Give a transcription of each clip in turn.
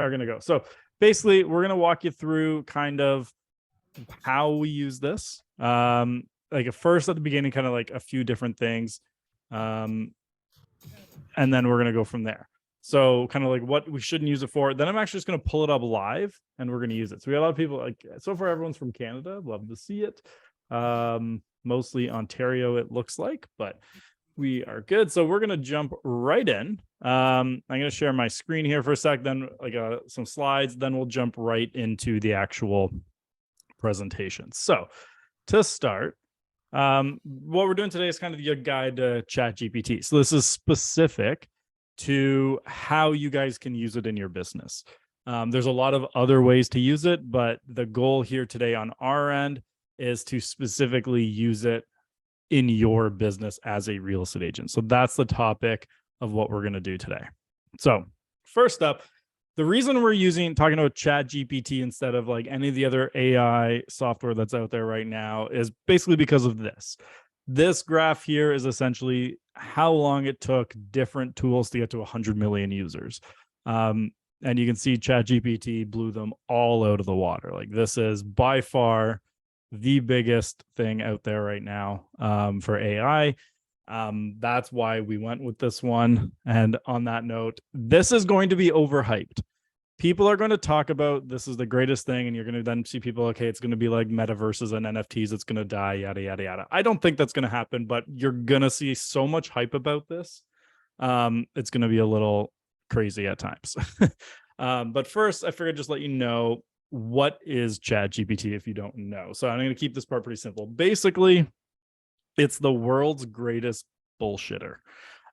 are going to go. So basically, we're going to walk you through kind of how we use this. Like at first at the beginning, kind of like a few different things. And then we're going to go from there. So kind of like what we shouldn't use it for. Then I'm actually just going to pull it up live and we're going to use it. So we got a lot of people, like, so far everyone's from Canada. Love to see it. Mostly Ontario, it looks like, but we are good. So we're going to jump right in. I'm going to share my screen here for a sec, then like some slides, then we'll jump right into the actual presentation. So to start, what we're doing today is kind of your guide to ChatGPT. So this is specific to how you guys can use it in your business. There's a lot of other ways to use it, but the goal here today on our end is to specifically use it in your business as a real estate agent. So that's the topic of what we're going to do today. So first up, the reason we're talking about ChatGPT instead of like any of the other AI software that's out there right now is basically because of this. This graph here is essentially how long it took different tools to get to 100 million users. And you can see ChatGPT blew them all out of the water. Like this is by far the biggest thing out there right now for AI. That's why we went with this one. And on that note, this is going to be overhyped. People are going to talk about this is the greatest thing, and you're going to then see people, okay, it's going to be like metaverses and NFTs, it's going to die, yada, yada, yada. I don't think that's going to happen, but you're going to see so much hype about this. It's going to be a little crazy at times. But first, I figured just let you know what is ChatGPT if you don't know. So I'm going to keep this part pretty simple. Basically, it's the world's greatest bullshitter.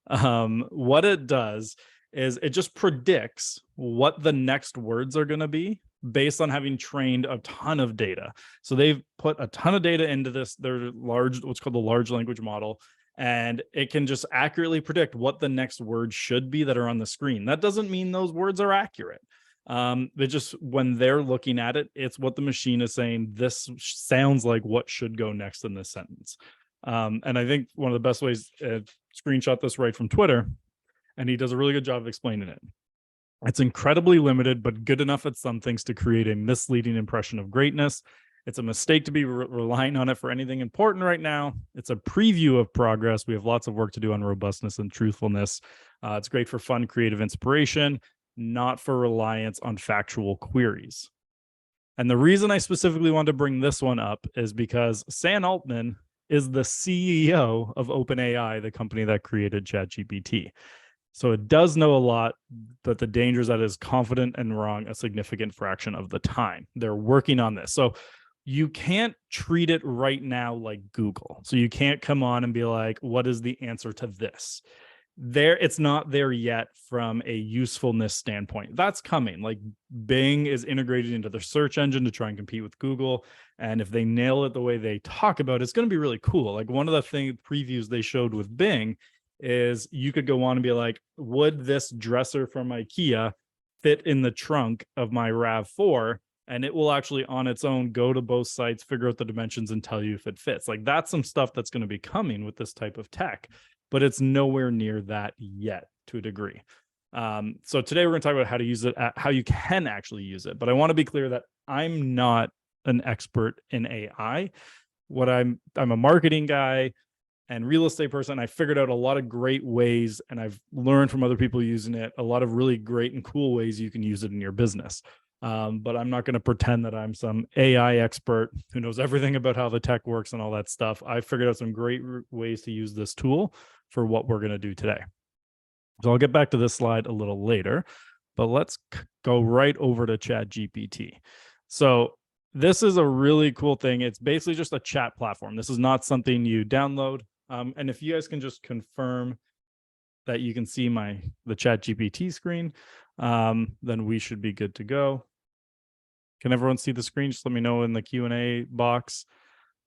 What it does is it just predicts what the next words are going to be based on having trained a ton of data. So they've put a ton of data into this, their what's called the large language model, and it can just accurately predict what the next words should be that are on the screen. That doesn't mean those words are accurate. They just, when they're looking at it, it's what the machine is saying. This sounds like what should go next in this sentence. And I think one of the best ways, screenshot this right from Twitter, and he does a really good job of explaining it. It's incredibly limited, but good enough at some things to create a misleading impression of greatness. It's a mistake to be relying on it for anything important right now. It's a preview of progress. We have lots of work to do on robustness and truthfulness. It's great for fun, creative inspiration, not for reliance on factual queries. And the reason I specifically wanted to bring this one up is because Sam Altman is the CEO of OpenAI, the company that created ChatGPT. So it does know a lot, but the danger is that it is confident and wrong a significant fraction of the time. They're working on this. So you can't treat it right now like Google. So you can't come on and be like, what is the answer to this? It's not there yet from a usefulness standpoint. That's coming. Like Bing is integrated into their search engine to try and compete with Google. And if they nail it the way they talk about it, it's going to be really cool. Like one of the previews they showed with Bing is you could go on and be like, would this dresser from IKEA fit in the trunk of my RAV4? And it will actually on its own go to both sites, figure out the dimensions and tell you if it fits. Like that's some stuff that's going to be coming with this type of tech, but it's nowhere near that yet to a degree. So today we're going to talk about how to use it, how you can actually use it. But I want to be clear that I'm not an expert in AI. I'm a marketing guy and real estate person. I figured out a lot of great ways, and I've learned from other people using it, a lot of really great and cool ways you can use it in your business. But I'm not going to pretend that I'm some AI expert who knows everything about how the tech works and all that stuff. I figured out some great ways to use this tool for what we're going to do today. So I'll get back to this slide a little later, but let's go right over to ChatGPT. So this is a really cool thing. It's basically just a chat platform. This is not something you download. And if you guys can just confirm that you can see the ChatGPT screen, then we should be good to go. Can everyone see the screen? Just let me know in the Q&A box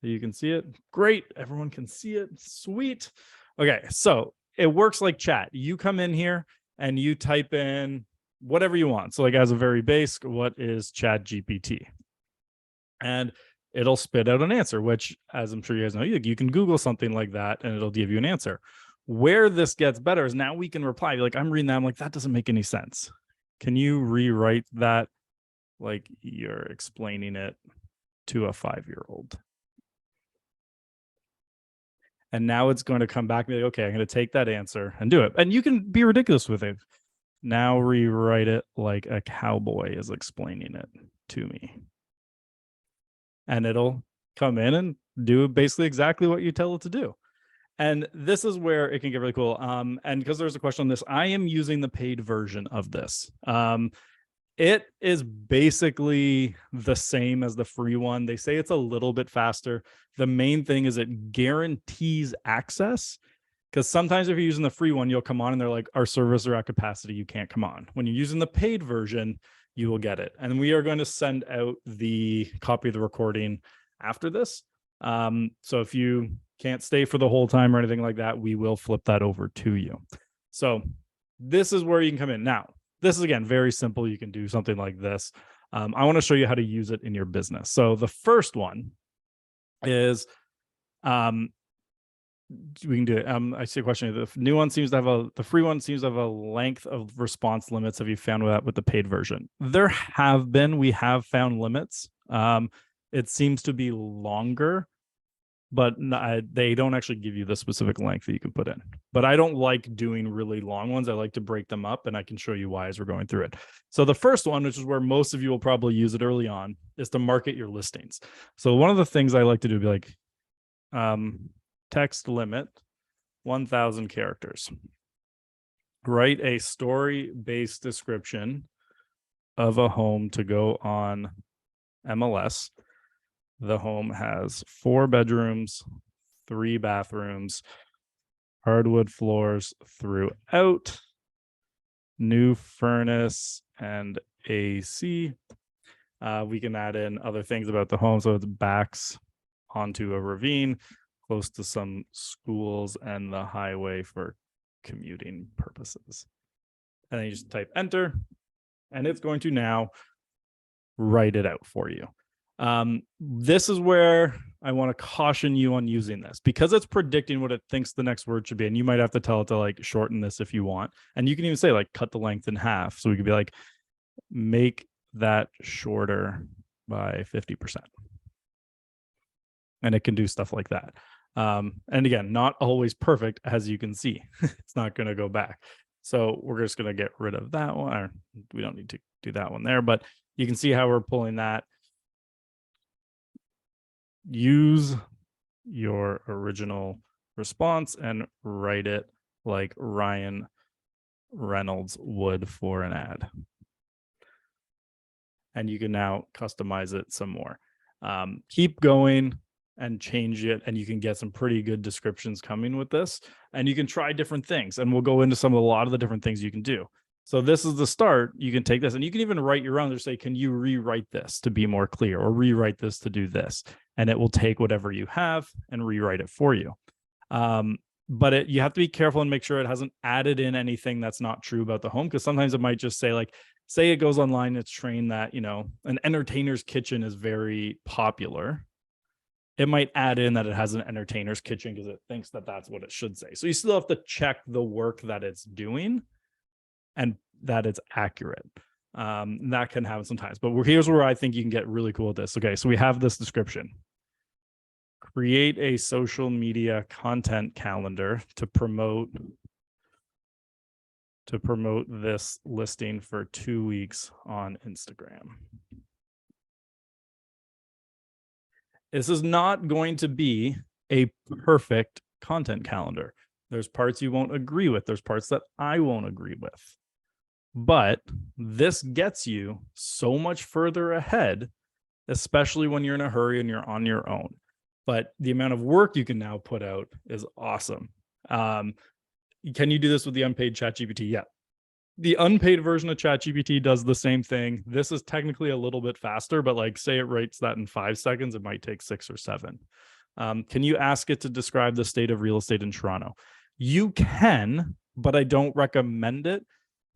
that you can see it. Great, everyone can see it. Sweet. Okay, so it works like chat. You come in here and you type in whatever you want. So like as a very basic, what is ChatGPT? And it'll spit out an answer, which, as I'm sure you guys know, you can Google something like that and it'll give you an answer. Where this gets better is now we can reply. Like I'm reading that, I'm like, that doesn't make any sense. can you rewrite that like you're explaining it to a 5-year-old? And now it's going to come back and be like, okay, I'm going to take that answer and do it. And you can be ridiculous with it. Now rewrite it like a cowboy is explaining it to me. And it'll come in and do basically exactly what you tell it to do. And this is where it can get really cool. And because there's a question on this, I am using the paid version of this. It is basically the same as the free one. They say it's a little bit faster. The main thing is it guarantees access, because sometimes if you're using the free one, you'll come on and they're like, our servers are at capacity, you can't come on. When you're using the paid version, you will get it. And we are going to send out the copy of the recording after this. So if you can't stay for the whole time or anything like that, we will flip that over to you. So this is where you can come in. Now, this is, again, very simple. You can do something like this. I want to show you how to use it in your business. So the first one is, we can do it. I see a question. The new one seems to have the free one seems to have a length of response limits. Have you found that with the paid version? We have found limits. It seems to be longer, but they don't actually give you the specific length that you can put in. But I don't like doing really long ones. I like to break them up, and I can show you why as we're going through it. So the first one, which is where most of you will probably use it early on, is to market your listings. So one of the things I like to do would be like, text limit 1,000 characters. Write a story-based description of a home to go on MLS. The home has 4 bedrooms, 3 bathrooms, hardwood floors throughout, new furnace and AC. We can add in other things about the home. So it backs onto a ravine close to some schools and the highway for commuting purposes. And then you just type enter, and it's going to now write it out for you. This is where I want to caution you on using this, because it's predicting what it thinks the next word should be. And you might have to tell it to like shorten this if you want. And you can even say like cut the length in half. So we could be like, make that shorter by 50%. And it can do stuff like that. And again, not always perfect, as you can see. It's not going to go back. So we're just going to get rid of that one. Or we don't need to do that one there, but you can see how we're pulling that. Use your original response and write it like Ryan Reynolds would for an ad. And you can now customize it some more. Keep going and change it, and you can get some pretty good descriptions coming with this. And you can try different things, and we'll go into a lot of the different things you can do. So this is the start. You can take this, and you can even write your own. Just say, can you rewrite this to be more clear, or rewrite this to do this? And it will take whatever you have and rewrite it for you. But you have to be careful and make sure it hasn't added in anything that's not true about the home, because sometimes it might just say, like, say it goes online, it's trained that, an entertainer's kitchen is very popular. It might add in that it has an entertainer's kitchen because it thinks that that's what it should say. So you still have to check the work that it's doing and that it's accurate. That can happen sometimes. But here's where I think you can get really cool with this. Okay, so we have this description. Create a social media content calendar to promote this listing for 2 weeks on Instagram. This is not going to be a perfect content calendar. There's parts you won't agree with. There's parts that I won't agree with. But this gets you so much further ahead, especially when you're in a hurry and you're on your own. But the amount of work you can now put out is awesome. Can you do this with the unpaid ChatGPT? Yeah. The unpaid version of ChatGPT does the same thing. This is technically a little bit faster, but like say it writes that in 5 seconds, it might take 6 or 7. Can you ask it to describe the state of real estate in Toronto? You can, but I don't recommend it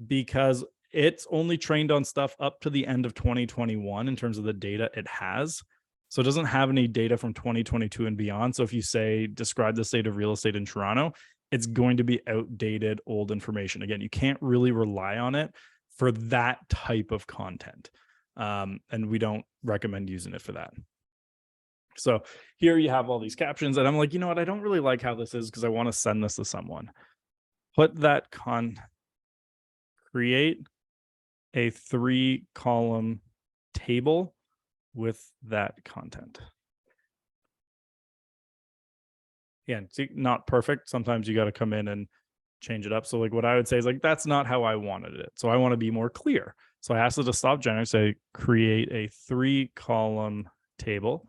because it's only trained on stuff up to the end of 2021 in terms of the data it has. So it doesn't have any data from 2022 and beyond. So if you say, describe the state of real estate in Toronto, it's going to be outdated, old information. Again, you can't really rely on it for that type of content. And we don't recommend using it for that. So here you have all these captions, and I'm like, you know what? I don't really like how this is because I want to send this to someone. Put that create a 3-column table with that content. Yeah, see, not perfect. Sometimes you got to come in and change it up. So like what I would say is like, that's not how I wanted it. So I want to be more clear. So I asked it to stop generating, say create a 3-column table.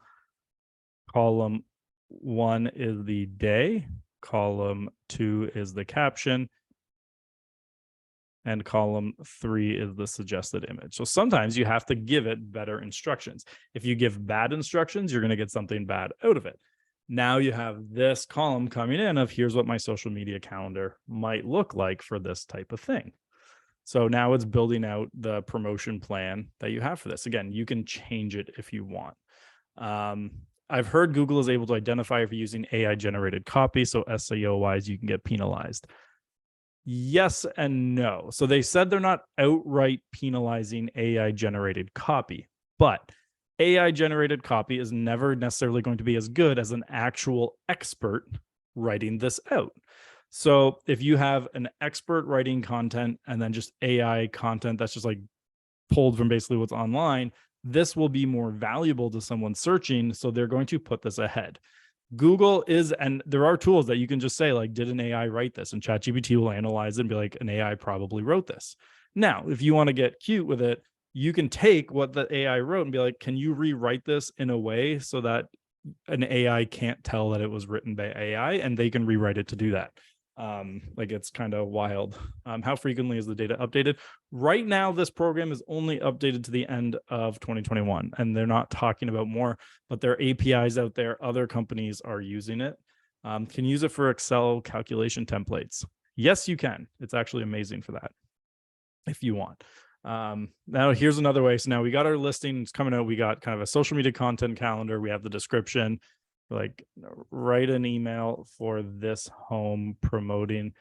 Column 1 is the day, column 2 is the caption, and column 3 is the suggested image. So sometimes you have to give it better instructions. If you give bad instructions, you're going to get something bad out of it. Now you have this column coming in of here's what my social media calendar might look like for this type of thing. So now it's building out the promotion plan that you have for this. Again, you can change it if you want. I've heard Google is able to identify if you're using AI generated copy. So SEO wise, you can get penalized. Yes and no. So they said they're not outright penalizing AI generated copy, but AI generated copy is never necessarily going to be as good as an actual expert writing this out. So if you have an expert writing content and then just AI content that's just like pulled from basically what's online, this will be more valuable to someone searching. So they're going to put this ahead. Google is, and there are tools that you can just say like, did an AI write this? And ChatGPT will analyze it and be like, an AI probably wrote this. Now, if you want to get cute with it, you can take what the AI wrote and be like, can you rewrite this in a way so that an AI can't tell that it was written by AI, and they can rewrite it to do that. Like it's kind of wild. How frequently is the data updated? Right now, this program is only updated to the end of 2021, and they're not talking about more, but there are APIs out there. Other companies are using it. Can you use it for Excel calculation templates? Yes, you can. It's actually amazing for that if you want. Now here's another way. So now we got our listings coming out. We got kind of a social media content calendar. We have the description, like write an email for this home promoting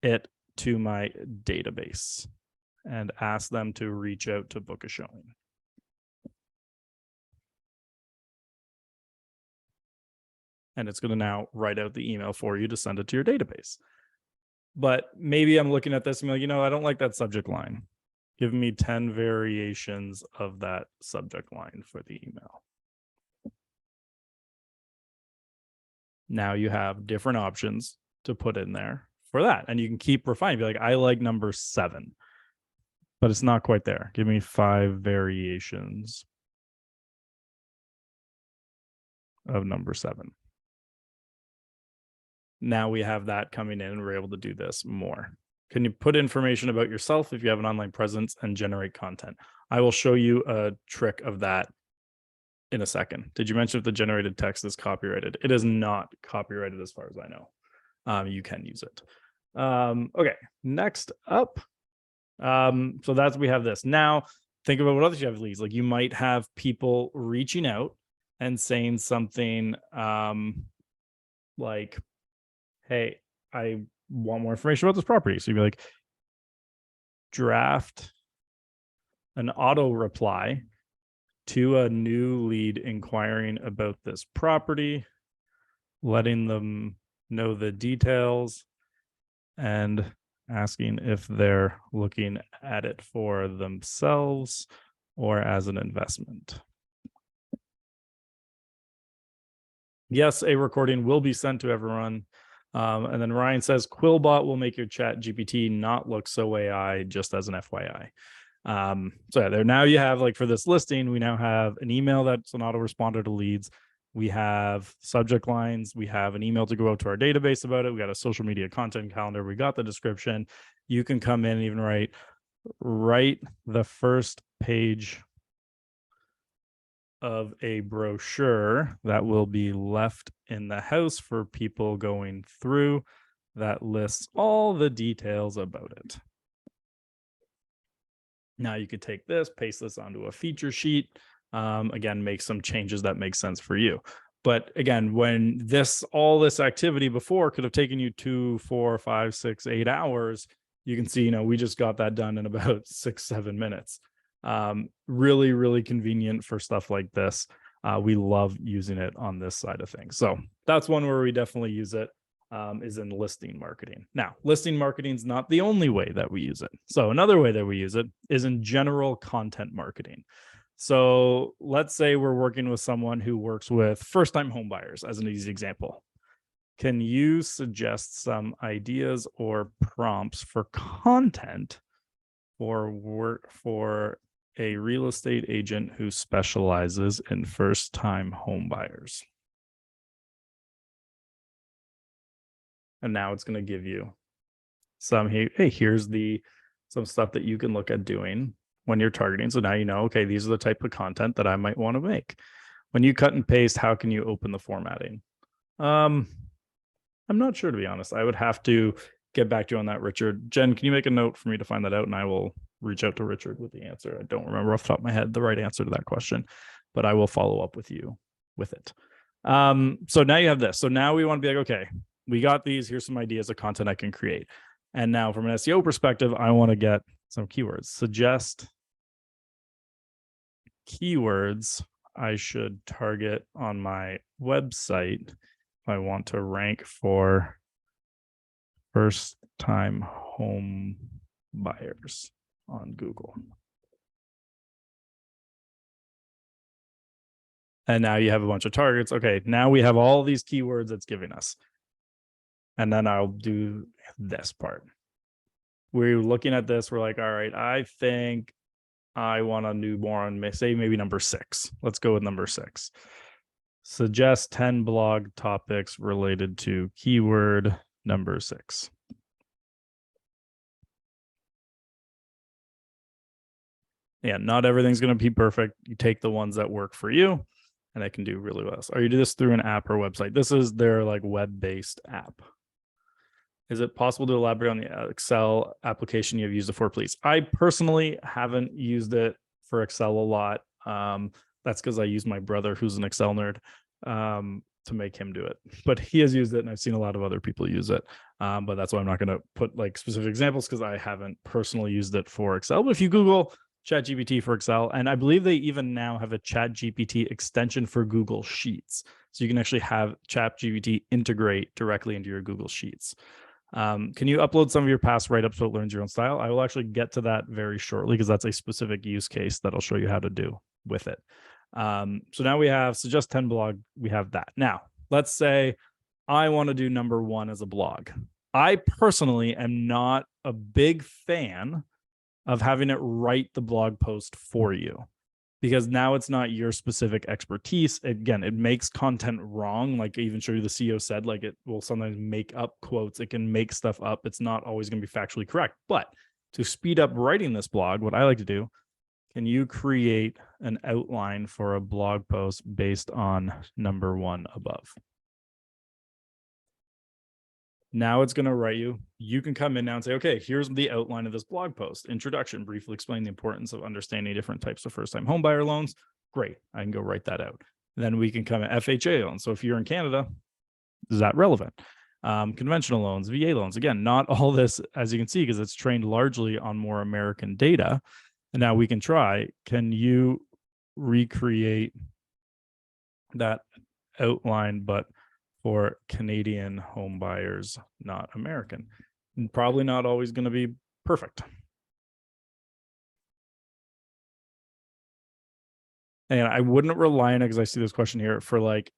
it to my database and ask them to reach out to book a showing. And it's going to now write out the email for you to send it to your database. But maybe I'm looking at this and be like, you know, I don't like that subject line. Give me 10 variations of that subject line for the email. Now you have different options to put in there for that. And you can keep refining. Be like, I like number 7, but it's not quite there. Give me 5 variations of number 7. Now we have that coming in and we're able to do this more. Can you put information about yourself if you have an online presence and generate content? I will show you a trick of that in a second. Did you mention if the generated text is copyrighted? It is not copyrighted as far as I know. You can use it. Okay, next up. So that's, we have this. Now think about what others you have leads. Like you might have people reaching out and saying something like, hey, I want more information about this property. So you'd be like, draft an auto reply to a new lead inquiring about this property, letting them know the details and asking if they're looking at it for themselves or as an investment. Yes, a recording will be sent to everyone. And then Ryan says, Quillbot will make your ChatGPT not look so AI, just as an FYI. So yeah, there now you have, like for this listing, we now have an email that's an autoresponder to leads. We have subject lines. We have an email to go out to our database about it. We got a social media content calendar. We got the description. You can come in and even write the first page of a brochure that will be left in the house for people going through that lists all the details about it. Now you could take this, paste this onto a feature sheet. Again, make some changes that make sense for you. But again, when all this activity before could have taken you 2, 4, 5, 6, 8 hours, you can see, we just got that done in about 6-7 minutes. Really, really convenient for stuff like this. We love using it on this side of things. So that's one where we definitely use it, is in listing marketing. Now, listing marketing is not the only way that we use it. So another way that we use it is in general content marketing. So let's say we're working with someone who works with first-time homebuyers as an easy example. Can you suggest some ideas or prompts for content for a real estate agent who specializes in first-time home buyers? And now it's going to give you some, hey, here's some stuff that you can look at doing when you're targeting. So now you know, okay, these are the type of content that I might want to make. When you cut and paste, how can you open the formatting? I'm not sure, to be honest. I would have to get back to you on that, Richard. Jen, can you make a note for me to find that out, and I will reach out to Richard with the answer. I don't remember off the top of my head the right answer to that question, but I will follow up with you with it. So now you have this. So now we want to be like, okay, we got these. Here's some ideas of content I can create. And now from an SEO perspective, I want to get some keywords. Suggest keywords I should target on my website if I want to rank for first-time home buyers on Google. And now you have a bunch of targets. Okay, now we have all these keywords it's giving us. And then I'll do this part. We're looking at this. We're like, all right, I think I want a newborn, say maybe number 6. Let's go with number 6. Suggest 10 blog topics related to keyword number 6. Yeah, not everything's going to be perfect. You take the ones that work for you, and it can do really well. Or you do this through an app or website. This is their like web-based app. Is it possible to elaborate on the Excel application you've used it for, please? I personally haven't used it for Excel a lot. That's because I use my brother, who's an Excel nerd, to make him do it. But he has used it, and I've seen a lot of other people use it. But that's why I'm not going to put like specific examples, because I haven't personally used it for Excel. But if you Google ChatGPT for Excel, and I believe they even now have a ChatGPT extension for Google Sheets. So you can actually have ChatGPT integrate directly into your Google Sheets. Can you upload some of your past write-ups so it learns your own style? I will actually get to that very shortly, because that's a specific use case that I'll show you how to do with it. So now we have suggest 10 blog. We have that. Now, let's say I want to do number 1 as a blog. I personally am not a big fan of having it write the blog post for you, because now it's not your specific expertise. Again, it makes content wrong. Like I even show you the CEO said, like it will sometimes make up quotes. It can make stuff up. It's not always going to be factually correct. But to speed up writing this blog, what I like to do, can you create an outline for a blog post based on number 1 above? Now it's going to write you. You can come in now and say, okay, here's the outline of this blog post. Introduction, briefly explain the importance of understanding different types of first-time homebuyer loans. Great. I can go write that out. Then we can come at FHA loans. So if you're in Canada, is that relevant? Conventional loans, VA loans. Again, not all this, as you can see, because it's trained largely on more American data. And now we can try, can you recreate that outline, but for Canadian home buyers, not American? And probably not always going to be perfect. And I wouldn't rely on it, because I see this question here, for like,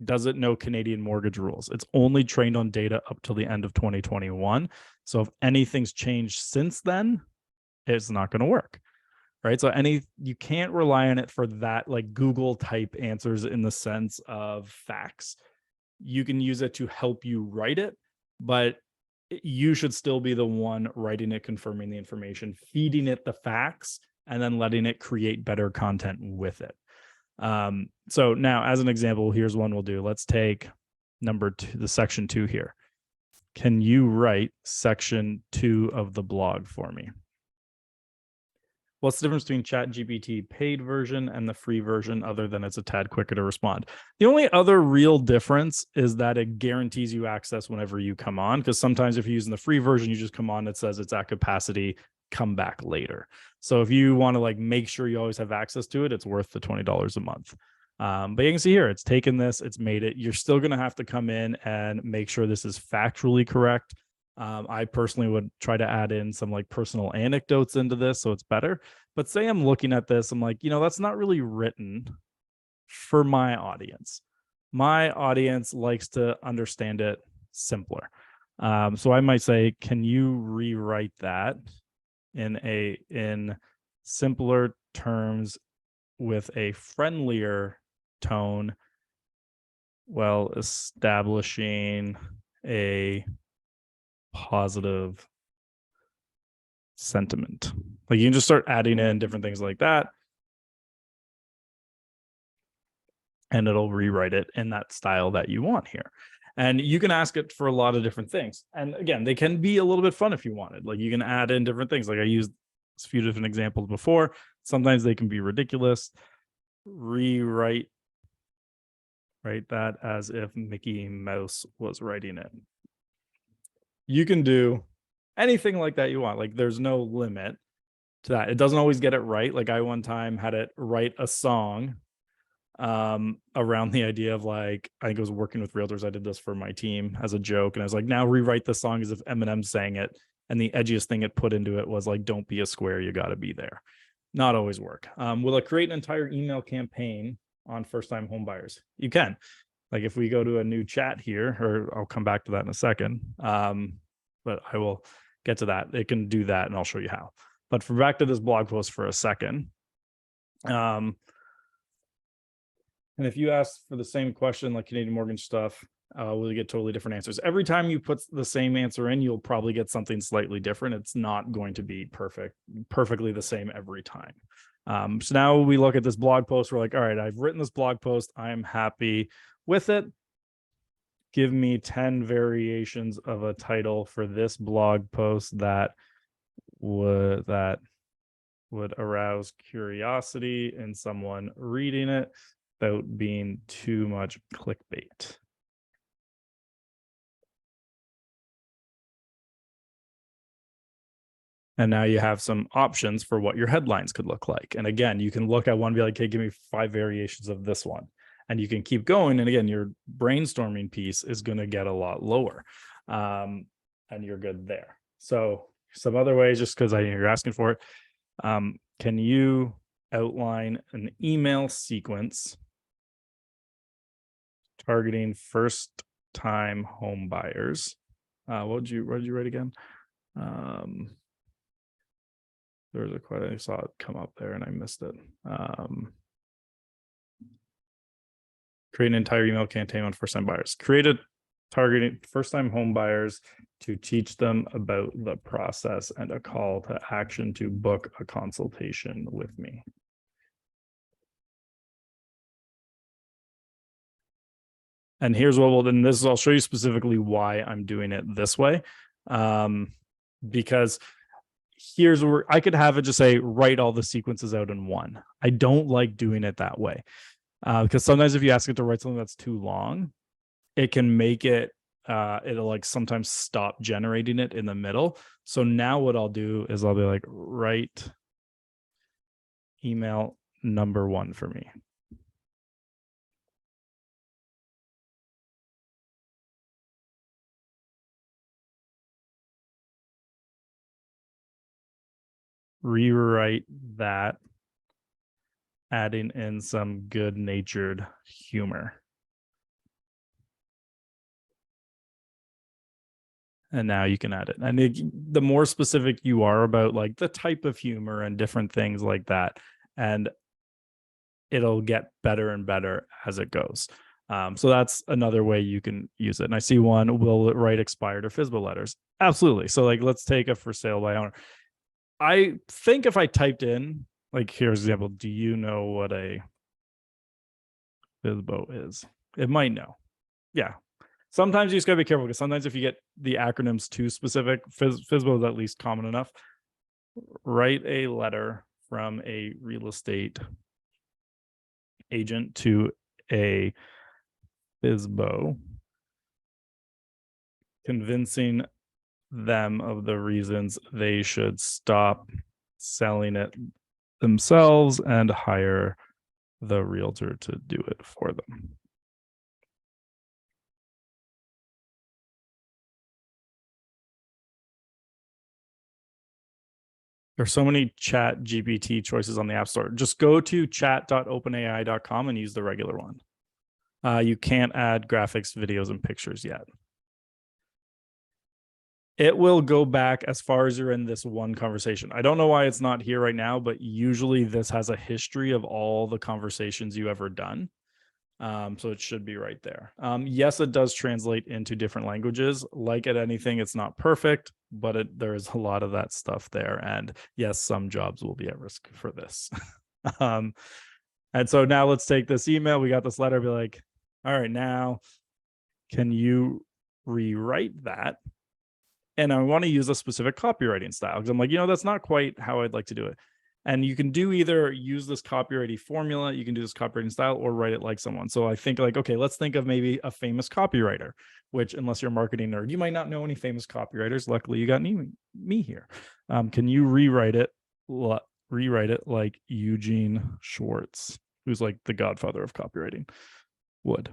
does it know Canadian mortgage rules? It's only trained on data up till the end of 2021. So if anything's changed since then, it's not going to work. Right. So you can't rely on it for that, like Google type answers in the sense of facts. You can use it to help you write it, but you should still be the one writing it, confirming the information, feeding it the facts, and then letting it create better content with it. So now, as an example, here's one we'll do. Let's take number 2, the section 2 here. Can you write section 2 of the blog for me? What's the difference between ChatGPT paid version and the free version, other than it's a tad quicker to respond? The only other real difference is that it guarantees you access whenever you come on, because sometimes if you're using the free version, you just come on, it says it's at capacity, come back later. So if you want to like make sure you always have access to it, it's worth the $20 a month. But you can see here, it's taken this, it's made it. You're still going to have to come in and make sure this is factually correct. I personally would try to add in some like personal anecdotes into this so it's better. But say I'm looking at this, I'm like, that's not really written for my audience. My audience likes to understand it simpler. So I might say, can you rewrite that in simpler terms with a friendlier tone, while establishing a positive sentiment? Like, you can just start adding in different things like that, and it'll rewrite it in that style that you want here. And you can ask it for a lot of different things. And again, they can be a little bit fun if you wanted. Like, you can add in different things. Like, I used a few different examples before. Sometimes they can be ridiculous. Rewrite that as if Mickey Mouse was writing it. You can do anything like that you want. Like, there's no limit to that. It doesn't always get it right. Like, I one time had it write a song around the idea of, like, I think it was working with realtors. I did this for my team as a joke, and I was like, now rewrite the song as if Eminem sang it, and the edgiest thing it put into it was like, don't be a square, you got to be there. Not always work. Will it create an entire email campaign on first-time home buyers? You can. Like, if we go to a new chat here, or I'll come back to that in a second, but I will get to that. It can do that, and I'll show you how. But for back to this blog post for a second. And if you ask for the same question, like Canadian mortgage stuff, we'll get totally different answers. Every time you put the same answer in, you'll probably get something slightly different. It's not going to be perfectly the same every time. So now we look at this blog post. We're like, all right, I've written this blog post. I'm happy with it. Give me 10 variations of a title for this blog post that would arouse curiosity in someone reading it without being too much clickbait. And now you have some options for what your headlines could look like. And again, you can look at one and be like, hey, give me 5 variations of this one. And you can keep going. And again, your brainstorming piece is going to get a lot lower. And you're good there. So some other ways, just because you're asking for it, can you outline an email sequence targeting first-time home buyers? What did you write again? There was a quote, I saw it come up there and I missed it. Create an entire email campaign on first-time buyers. Create a targeting first-time home buyers to teach them about the process and a call to action to book a consultation with me. And here's what I'll show you specifically why I'm doing it this way. Because here's where I could have it just say, write all the sequences out in one. I don't like doing it that way. Because sometimes if you ask it to write something that's too long, it can make it, it'll like sometimes stop generating it in the middle. So now what I'll do is I'll be like, write email number 1 for me. Rewrite that, adding in some good-natured humor. And now you can add it. And the more specific you are about like the type of humor and different things like that, and it'll get better and better as it goes. So that's another way you can use it. And I see one, will it write expired or FSBO letters? Absolutely. So like, let's take a for sale by owner. I think if I typed in, like, here's an example, do you know what a FSBO is? It might know. Yeah. Sometimes you just gotta be careful, because sometimes if you get the acronyms too specific, FSBO is at least common enough. Write a letter from a real estate agent to a FSBO, convincing them of the reasons they should stop selling it themselves and hire the realtor to do it for them. There's so many ChatGPT choices on the App Store. Just go to chat.openai.com and use the regular one. You can't add graphics, videos, and pictures yet. It will go back as far as you're in this one conversation. I don't know why it's not here right now, but usually this has a history of all the conversations you ever done. So it should be right there. Yes, it does translate into different languages. Like at anything, it's not perfect, but there is a lot of that stuff there. And yes, some jobs will be at risk for this. And so now let's take this email. We got this letter, be like, all right, now can you rewrite that? And I want to use a specific copywriting style because I'm like, that's not quite how I'd like to do it. And you can do either use this copywriting formula, you can do this copywriting style, or write it like someone. So I think like, okay, let's think of maybe a famous copywriter, which unless you're a marketing nerd, you might not know any famous copywriters. Luckily, you got me here. Can you rewrite it like Eugene Schwartz, who's like the godfather of copywriting, would?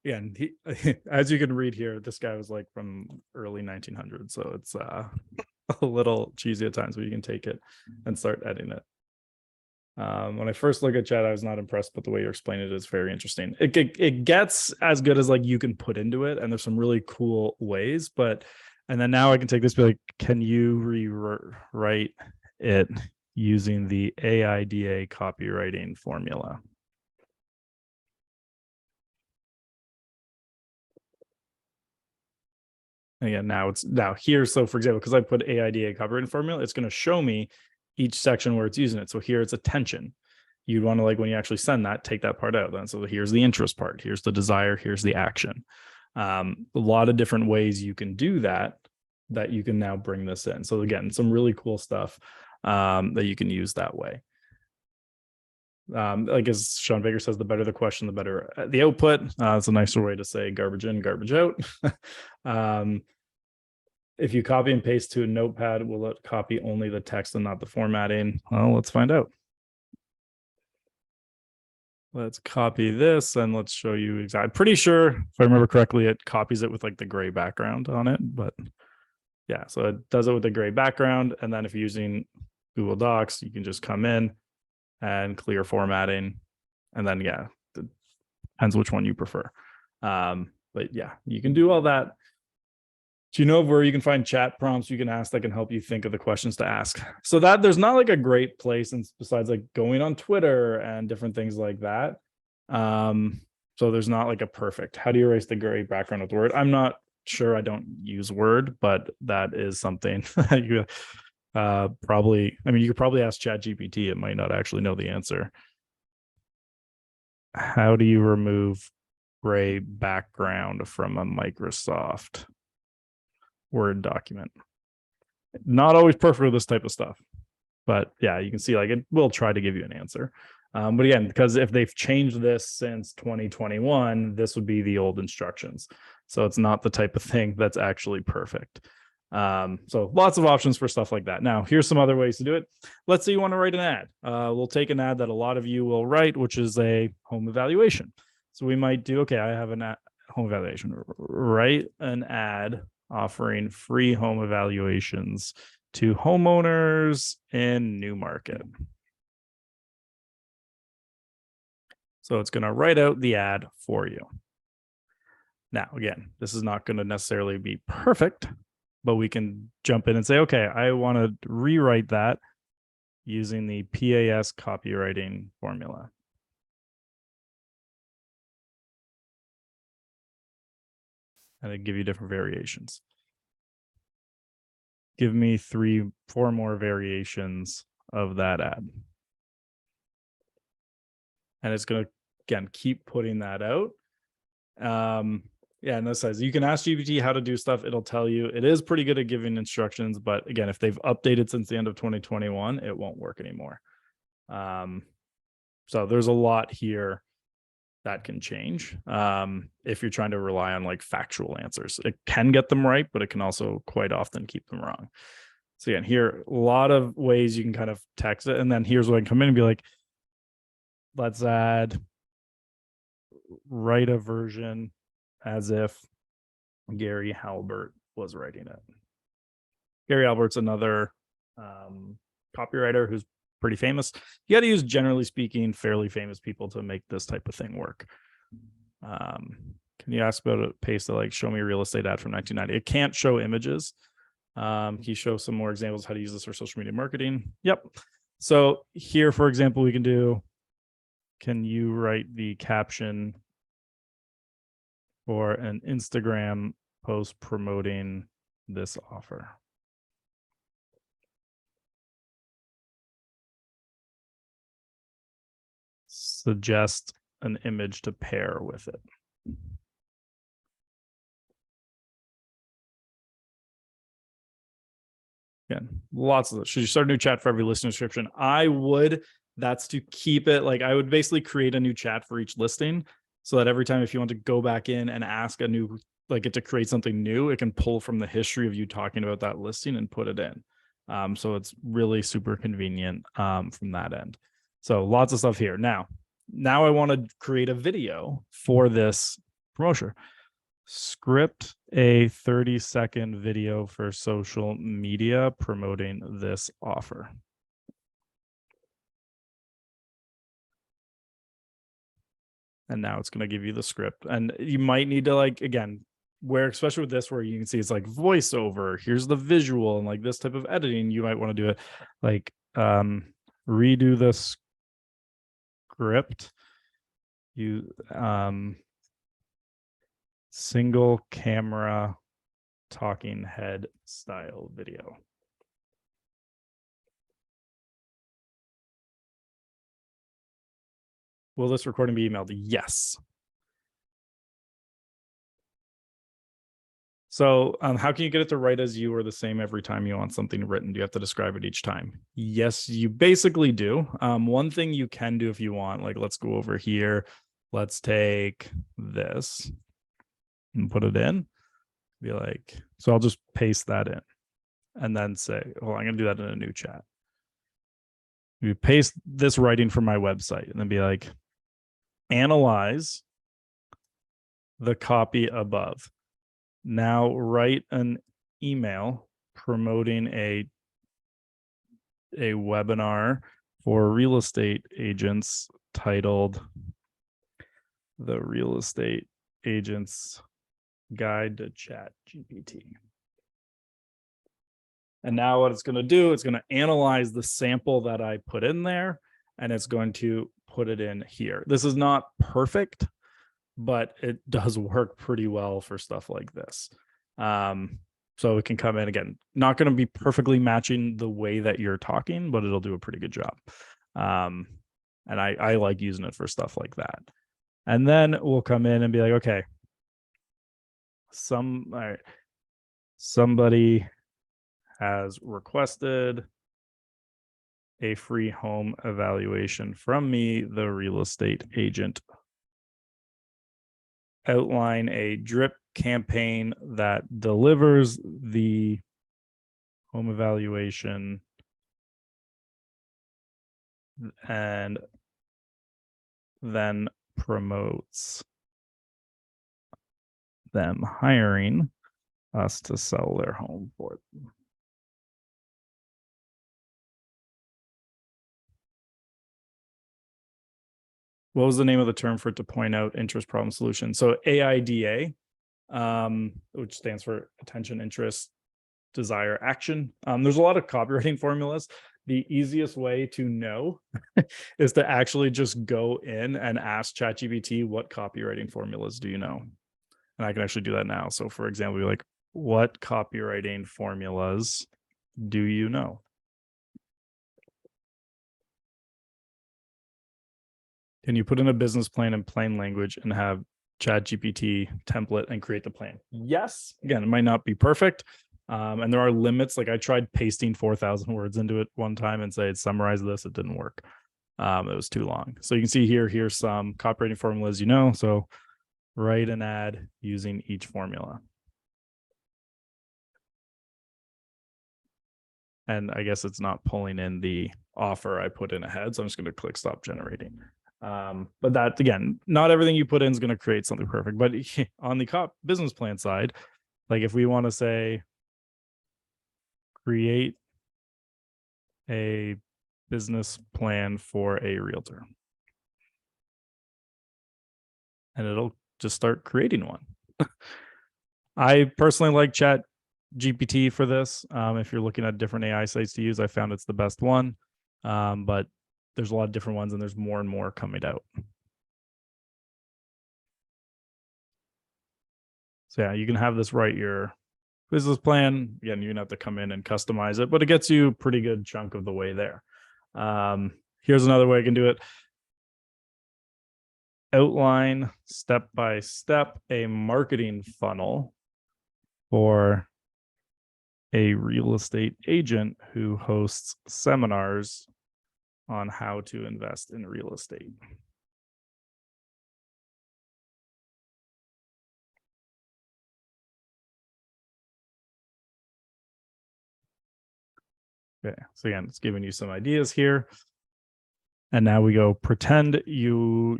Yeah, and he, as you can read here, this guy was like from early 1900s, so it's a little cheesy at times, but you can take it and start editing it. When I first look at chat, I was not impressed, but the way you explain it is very interesting. It gets as good as like you can put into it, and there's some really cool ways. And then now I can take this, be like, can you rewrite it using the AIDA copywriting formula? Again, now here. So for example, because I put AIDA copywriting formula, it's going to show me each section where it's using it. So here it's attention. You'd want to, like, when you actually send that, take that part out. Then so here's the interest part, here's the desire, here's the action. A lot of different ways you can do that you can now bring this in. So again, some really cool stuff that you can use that way. Like as Sean Baker says, the better the question, the better the output. It's a nicer way to say garbage in, garbage out. If you copy and paste to a notepad, will it copy only the text and not the formatting? Well, let's find out. Let's copy this and let's show you exactly. I'm pretty sure, if I remember correctly, it copies it with like the gray background on it. But yeah, so it does it with the gray background. And then if you're using Google Docs, you can just come in and clear formatting. And then, yeah, it depends which one you prefer. But yeah, you can do all that. Do you know where you can find chat prompts you can ask that can help you think of the questions to ask? So that there's not like a great place, and besides like going on Twitter and different things like that. So there's not like a perfect, how do you erase the gray background with Word? I'm not sure, I don't use Word, but that is something that you probably, I mean, you could probably ask ChatGPT, it might not actually know the answer. How do you remove gray background from a Microsoft Word document? Not always perfect with this type of stuff, but yeah, you can see like it will try to give you an answer. But again, because if they've changed this since 2021, this would be the old instructions. So it's not the type of thing that's actually perfect. So lots of options for stuff like that. Now, here's some other ways to do it. Let's say you want to write an ad. We'll take an ad that a lot of you will write, which is a home evaluation. So we might do, okay, I have a home evaluation. Write an ad offering free home evaluations to homeowners in Newmarket. So it's going to write out the ad for you. Now, again, this is not going to necessarily be perfect, but we can jump in and say, okay, I want to rewrite that using the PAS copywriting formula. And it give you different variations. Give me 4 more variations of that ad. And it's going to, again, keep putting that out. Yeah, and that says you can ask GPT how to do stuff. It'll tell you. It is pretty good at giving instructions, but again, if they've updated since the end of 2021, it won't work anymore. So there's a lot here that can change if you're trying to rely on like factual answers. It can get them right, but it can also quite often keep them wrong. So again, here, a lot of ways you can kind of text it. And then here's where I can come in and be like, let's write a version as if Gary Halbert was writing it. Gary Halbert's another copywriter who's pretty famous. You got to use, generally speaking, fairly famous people to make this type of thing work. Can you ask about a paste to like show me a real estate ad from 1990? It can't show images. Can you show some more examples of how to use this for social media marketing? Yep. So here, for example, we can do, can you write the caption for an Instagram post promoting this offer? Suggest an image to pair with it. Again, lots of those. Should you start a new chat for every listing description? I would. That's to keep it like, I would basically create a new chat for each listing so that every time if you want to go back in and ask a new, like it to create something new, it can pull from the history of you talking about that listing and put it in. So it's really super convenient from that end. So lots of stuff here. Now I want to create a video for this promotion. Script a 30-second video for social media promoting this offer. And now it's going to give you the script. And you might need to like, again, where, especially with this, where you can see it's like voiceover, here's the visual and like this type of editing, you might want to do it like redo the script. You single camera talking head style video. Will this recording be emailed? Yes. So how can you get it to write as you or the same every time you want something written? Do you have to describe it each time? Yes, you basically do. One thing you can do if you want, like let's go over here. Let's take this and put it in. Be like, so I'll just paste that in and then say, oh, I'm going to do that in a new chat. You paste this writing from my website and then be like, analyze the copy above. Now write an email promoting a webinar for real estate agents titled The Real Estate Agent's Guide to ChatGPT. And now what it's going to do, it's going to analyze the sample that I put in there, and it's going to put it in here. This is not perfect, but it does work pretty well for stuff like this. So it can come in, again, not going to be perfectly matching the way that you're talking, but it'll do a pretty good job. And I like using it for stuff like that. And then we'll come in and be like, okay, somebody has requested a free home evaluation from me, the real estate agent. Outline a drip campaign that delivers the home evaluation and then promotes them hiring us to sell their home for them. What was the name of the term for it to point out interest, problem, solution? So AIDA, which stands for attention, interest, desire, action. There's a lot of copywriting formulas. The easiest way to know is to actually just go in and ask ChatGPT, what copywriting formulas do you know? And I can actually do that now. So for example, like, what copywriting formulas do you know? Can you put in a business plan in plain language and have ChatGPT template and create the plan. Yes, again, it might not be perfect. And there are limits. Like I tried pasting 4,000 words into it one time and say, summarize this. It didn't work. It was too long. So you can see here's some copywriting formulas, so write an ad using each formula. And I guess it's not pulling in the offer I put in ahead. So I'm just going to click stop generating. But that, again, not everything you put in is going to create something perfect. But on the business plan side, like if we want to say, create a business plan for a realtor, and it'll just start creating one. I personally like ChatGPT for this. If you're looking at different AI sites to use, I found it's the best one. But there's a lot of different ones, and there's more and more coming out. So yeah, you can have this write your business plan. Again, you're gonna have to come in and customize it, but it gets you a pretty good chunk of the way there. Here's another way I can do it. Outline step by step a marketing funnel for a real estate agent who hosts seminars on how to invest in real estate. Okay, so again, it's giving you some ideas here. And now we go, pretend you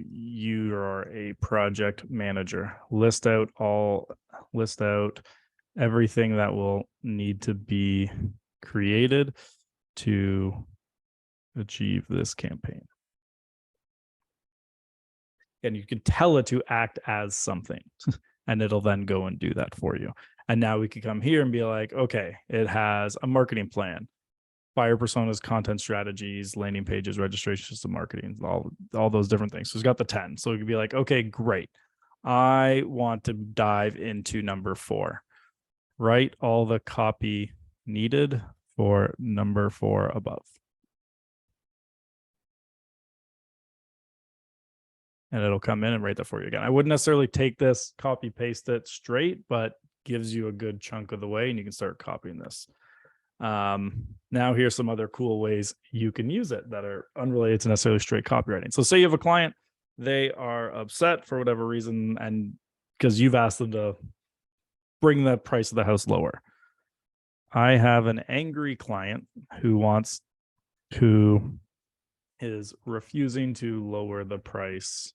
are a project manager. List out everything that will need to be created to achieve this campaign. And you can tell it to act as something, and it'll then go and do that for you. And now we could come here and be like, okay, it has a marketing plan, buyer personas, content strategies, landing pages, registration system marketing, all those different things. So it's got the 10. So it could be like, okay, great. I want to dive into number 4. Write all the copy needed for number 4 above. And it'll come in and write that for you again. I wouldn't necessarily take this, copy paste it straight, but gives you a good chunk of the way, and you can start copying this. Now here's some other cool ways you can use it that are unrelated to necessarily straight copywriting. So say you have a client, they are upset for whatever reason, and because you've asked them to bring the price of the house lower. I have an angry client who is refusing to lower the price,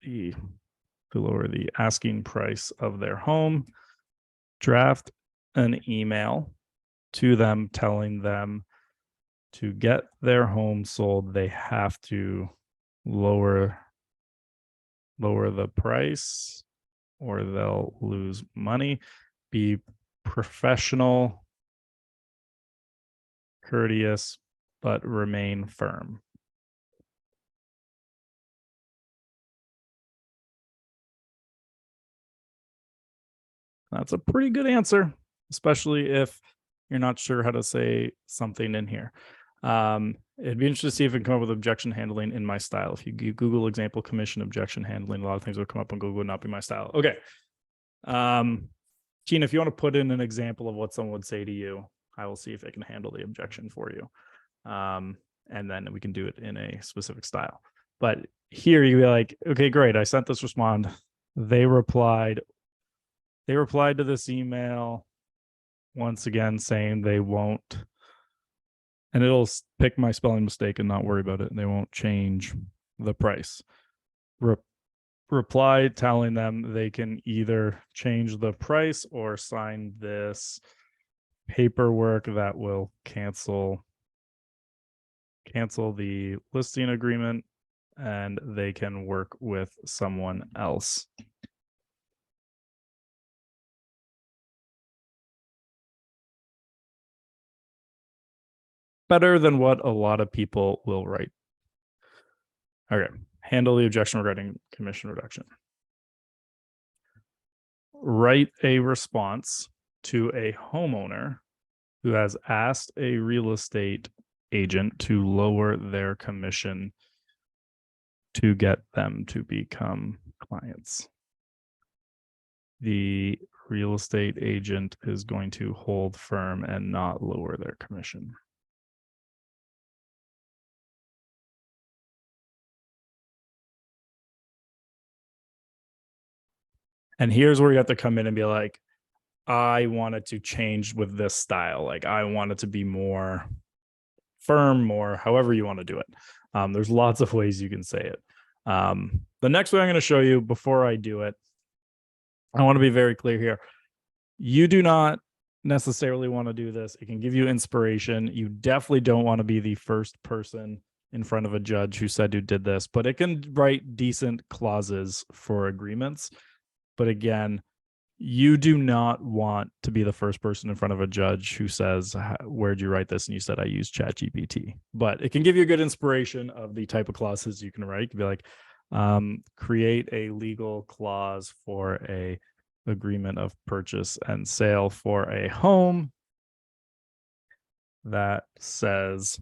to lower the asking price of their home. Draft an email to them telling them to get their home sold, they have to lower the price or they'll lose money. Be professional, courteous, but remain firm. That's a pretty good answer, especially if you're not sure how to say something in here. It'd be interesting to see if it can come up with objection handling in my style. If you Google example commission objection handling, a lot of things will come up on Google, would not be my style. Okay. Gene, if you want to put in an example of what someone would say to you, I will see if it can handle the objection for you. And then we can do it in a specific style. But here you'd be like, okay, great. I sent this respond. They replied to this email once again saying they won't, and it'll pick my spelling mistake and not worry about it. And they won't change the price. Reply telling them they can either change the price or sign this paperwork that will cancel the listing agreement, and they can work with someone else. Better than what a lot of people will write. Okay, handle the objection regarding commission reduction. Write a response to a homeowner who has asked a real estate agent to lower their commission to get them to become clients. The real estate agent is going to hold firm and not lower their commission. And here's where you have to come in and be like, I want it to change with this style. Like I want it to be more firm, more however you want to do it. There's lots of ways you can say it. The next way I'm going to show you before I do it, I want to be very clear here. You do not necessarily want to do this. It can give you inspiration. You definitely don't want to be the first person in front of a judge who said who did this, but it can write decent clauses for agreements. But again, you do not want to be the first person in front of a judge who says, where'd you write this? And you said, I used ChatGPT. But it can give you a good inspiration of the type of clauses you can write. You can be like, create a legal clause for a agreement of purchase and sale for a home that says,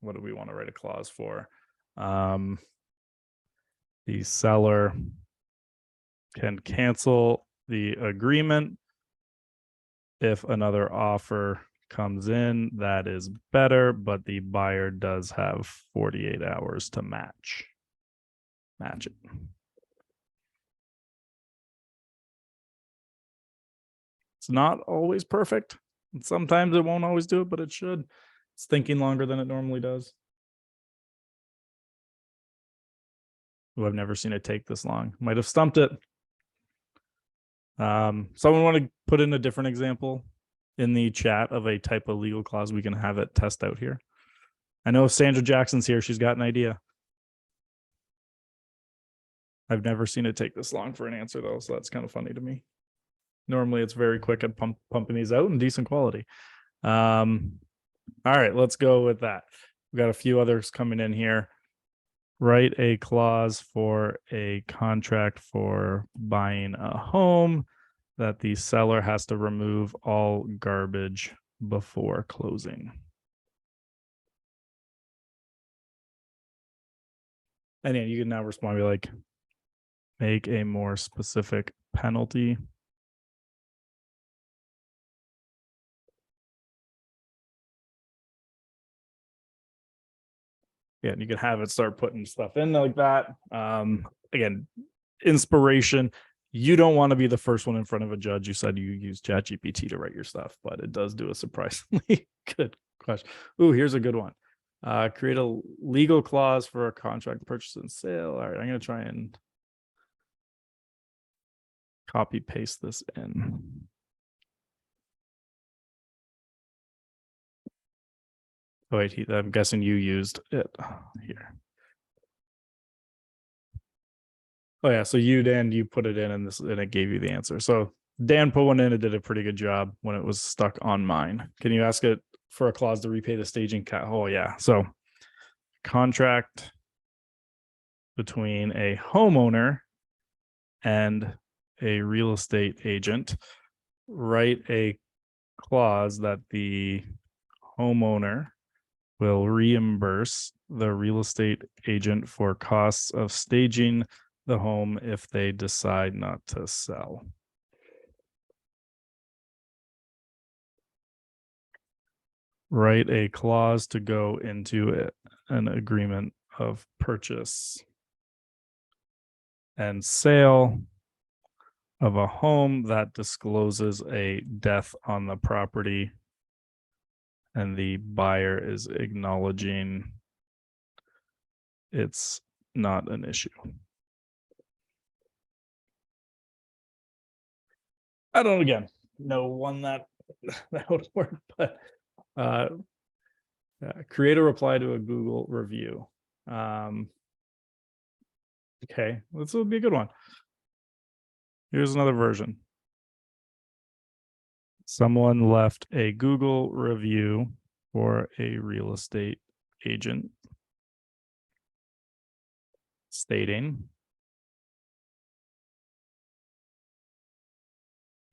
what do we want to write a clause for? The seller can cancel the agreement if another offer comes in that is better, but the buyer does have 48 hours to match it. It's not always perfect. Sometimes it won't always do it, but it should. It's thinking longer than it normally does. Ooh, I've never seen it take this long. Might have stumped it. Someone want to put in a different example in the chat of a type of legal clause we can have it test out here? I know if Sandra Jackson's here, she's got an idea. I've never seen it take this long for an answer though, so that's kind of funny to me. Normally it's very quick at pumping these out and decent quality. All right, let's go with that. We've got a few others coming in here. Write a clause for a contract for buying a home that the seller has to remove all garbage before closing. And yeah, you can now respond, be like, make a more specific penalty. Yeah, and you can have it start putting stuff in like that. Again, inspiration. You don't want to be the first one in front of a judge. You said you use ChatGPT to write your stuff, but it does do a surprisingly good question. Ooh, here's a good one. Create a legal clause for a contract purchase and sale. All right, I'm going to try and copy paste this in. Oh, wait, I'm guessing you used it here. Oh yeah, so you put it in and it gave you the answer. So Dan put one in, it did a pretty good job when it was stuck on mine. Can you ask it for a clause to repay the staging cat? Oh yeah. So contract between a homeowner and a real estate agent. Write a clause that the homeowner will reimburse the real estate agent for costs of staging the home if they decide not to sell. Write a clause to go into an agreement of purchase and sale of a home that discloses a death on the property and the buyer is acknowledging it's not an issue. I don't, again, know one that would work, but create a reply to a Google review. Okay, this will be a good one. Here's another version. Someone left a Google review for a real estate agent stating,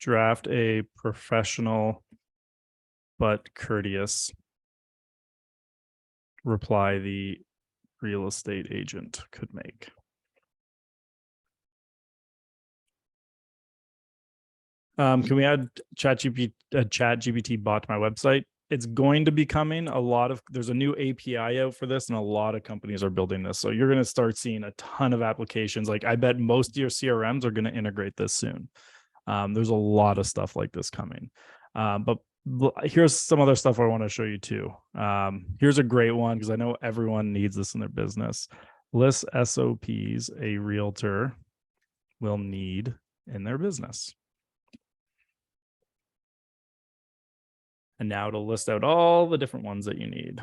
draft a professional but courteous reply the real estate agent could make. Can we add ChatGPT bot to my website? It's going to be coming. There's a new API out for this, and a lot of companies are building this. So you're going to start seeing a ton of applications. Like I bet most of your CRMs are going to integrate this soon. There's a lot of stuff like this coming. But here's some other stuff I want to show you too. Here's a great one because I know everyone needs this in their business. List SOPs a realtor will need in their business. And now it'll list out all the different ones that you need.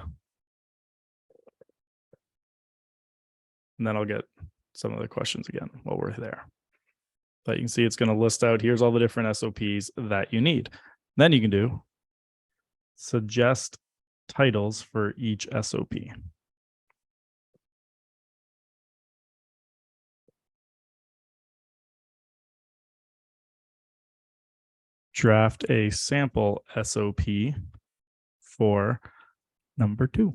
And then I'll get some of the questions again while we're there. But you can see it's going to list out, here's all the different SOPs that you need. Then you can do suggest titles for each SOP. Draft a sample SOP for number 2.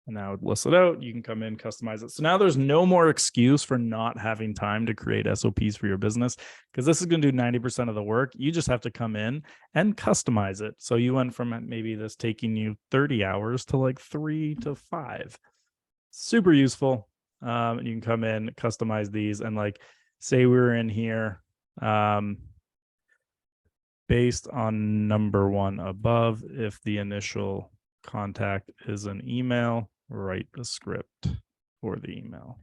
And now it lists it out. You can come in, customize it. So now there's no more excuse for not having time to create SOPs for your business, because this is going to do 90% of the work. You just have to come in and customize it. So you went from maybe this taking you 30 hours to like 3 to 5. Super useful. And you can come in, customize these, and like say we were in here, based on number 1 above, if the initial contact is an email, write the script for the email.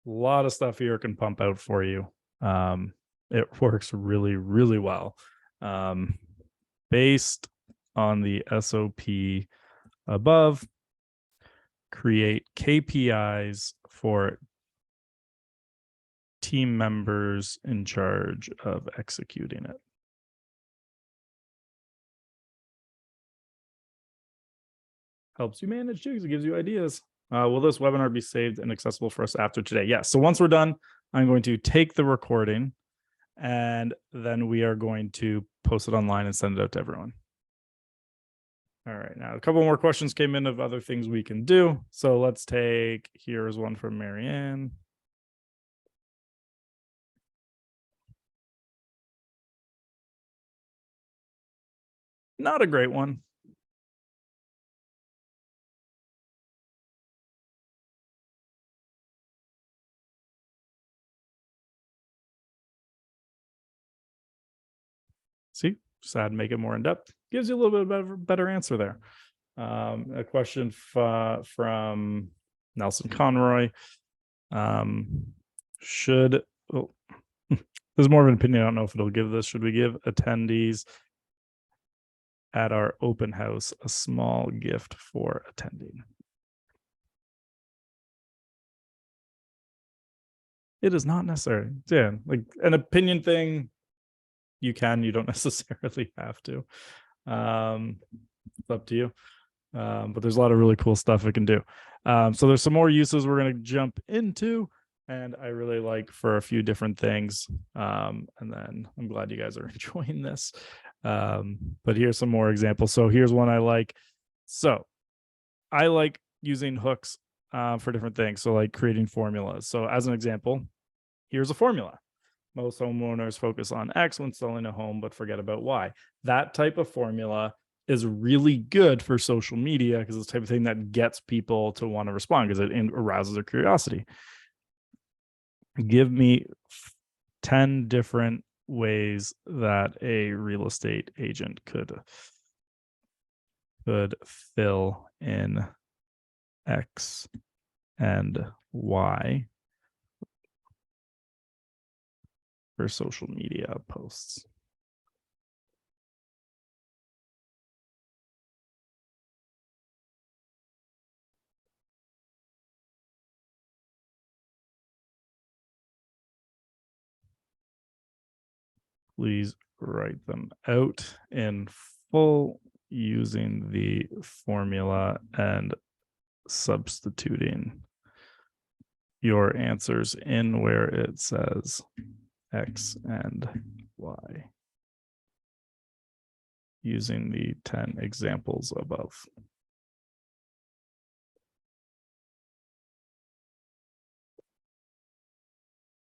A lot of stuff here can pump out for you. It works really, really well. Based on the SOP above, create KPIs for team members in charge of executing it. Helps you manage too, because it gives you ideas. Will this webinar be saved and accessible for us after today? Yes. So once we're done, I'm going to take the recording and then we are going to post it online and send it out to everyone. All right. Now, a couple more questions came in of other things we can do. So let's take, here's one from Marianne. Not a great one. See, just add, make it more in depth. Gives you a little bit of better answer there. A question from Nelson Conroy. Should, oh, there's more of an opinion. I don't know if it'll give this. Should we give attendees at our open house a small gift for attending? It is not necessary. Yeah, like an opinion thing, you don't necessarily have to. It's up to you. But there's a lot of really cool stuff it can do. So there's some more uses we're going to jump into, and I really like for a few different things. And then I'm glad you guys are enjoying this. But here's some more examples. So here's one I like. So I like using hooks for different things. So like creating formulas. So as an example, here's a formula. Most homeowners focus on X when selling a home, but forget about Y. That type of formula is really good for social media because it's the type of thing that gets people to want to respond because it arouses their curiosity. Give me 10 different ways that a real estate agent could fill in X and Y for social media posts. Please write them out in full using the formula and substituting your answers in where it says X and Y using the 10 examples above.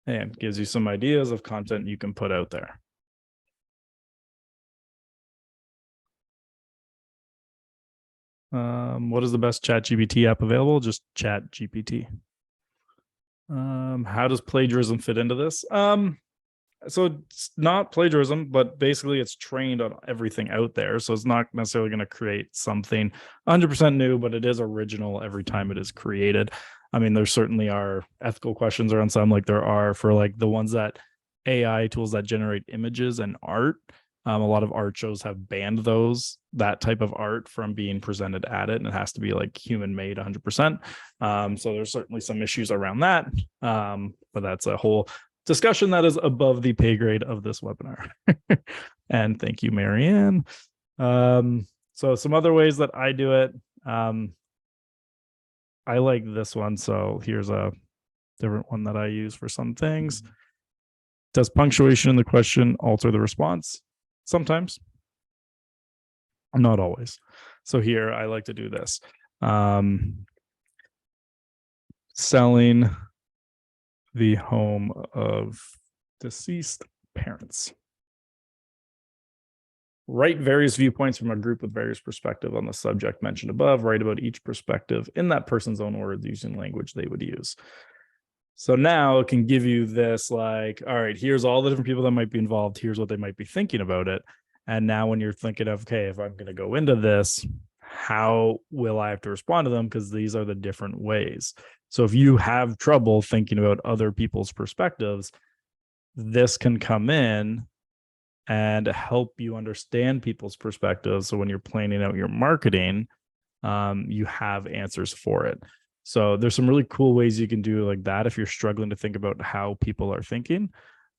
And gives you some ideas of content you can put out there. What is the best ChatGPT app available? Just ChatGPT. How does plagiarism fit into this? So it's not plagiarism, but basically it's trained on everything out there. So it's not necessarily going to create something 100% new, but it is original every time it is created. I mean, there certainly are ethical questions around some, like there are for like the ones that AI tools that generate images and art. A lot of art shows have banned that type of art from being presented at it, and it has to be like human made 100%. So there's certainly some issues around that, but that's a whole discussion that is above the pay grade of this webinar. And thank you, Marianne. So some other ways that I do it. I like this one. So here's a different one that I use for some things. Does punctuation in the question alter the response? Sometimes. Not always. So here I like to do this. Selling the home of deceased parents. Write various viewpoints from a group with various perspectives on the subject mentioned above. Write about each perspective in that person's own words using language they would use. So now it can give you this like, all right, here's all the different people that might be involved. Here's what they might be thinking about it. And now when you're thinking of, okay, if I'm going to go into this, how will I have to respond to them? Because these are the different ways. So if you have trouble thinking about other people's perspectives, this can come in and help you understand people's perspectives. So when you're planning out your marketing, you have answers for it. So there's some really cool ways you can do like that if you're struggling to think about how people are thinking.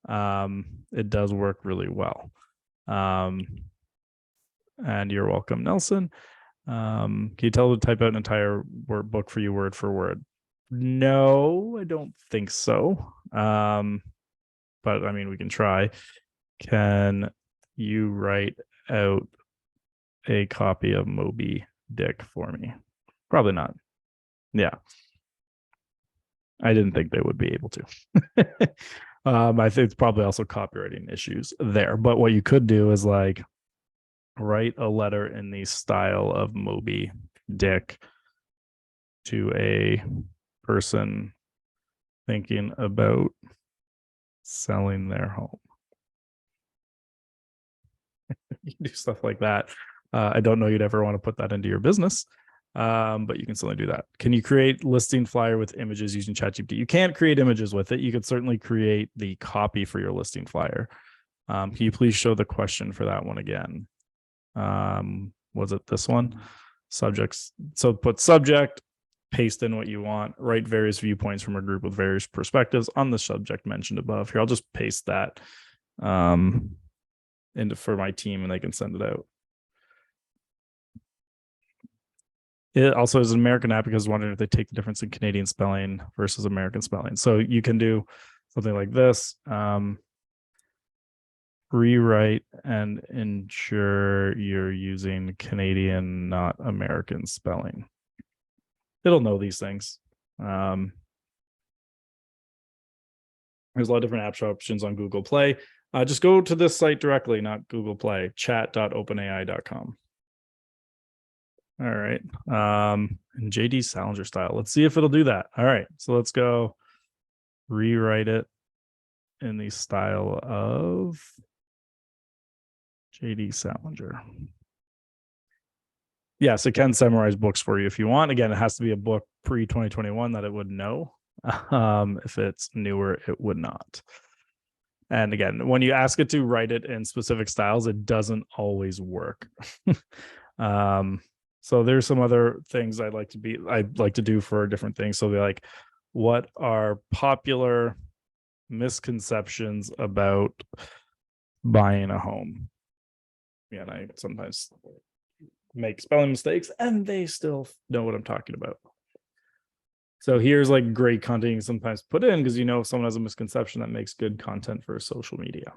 It does work really well. And you're welcome, Nelson. Can you tell it to type out an entire book for you word for word? No, I don't think so. But I mean, we can try. Can you write out a copy of Moby Dick for me? Probably not. Yeah. I didn't think they would be able to. I think it's probably also copywriting issues there. But what you could do is like write a letter in the style of Moby Dick to a person thinking about selling their home. You can do stuff like that. I don't know you'd ever want to put that into your business, but you can certainly do that. Can you create listing flyer with images using ChatGPT? You can't create images with it. You could certainly create the copy for your listing flyer. Can you please show the question for that one again? Was it this one? Subjects. So put subject, paste in what you want, write various viewpoints from a group with various perspectives on the subject mentioned above. Here, I'll just paste that into for my team and they can send it out. It also is an American app because I was wondering if they take the difference in Canadian spelling versus American spelling. So you can do something like this. Rewrite and ensure you're using Canadian, not American spelling. It'll know these things. There's a lot of different app options on Google Play. Just go to this site directly, not Google Play, chat.openai.com. All right. And JD Salinger style. Let's see if it'll do that. All right. So let's go rewrite it in the style of JD Salinger. Yes, it can summarize books for you if you want. Again, it has to be a book pre-2021 that it would know. If it's newer, it would not. And again, when you ask it to write it in specific styles, it doesn't always work. So there's some other things I'd like to do for different things. So they're like, what are popular misconceptions about buying a home? Yeah, and I sometimes make spelling mistakes and they still know what I'm talking about. So here's like great content you can sometimes put in because if someone has a misconception, that makes good content for social media.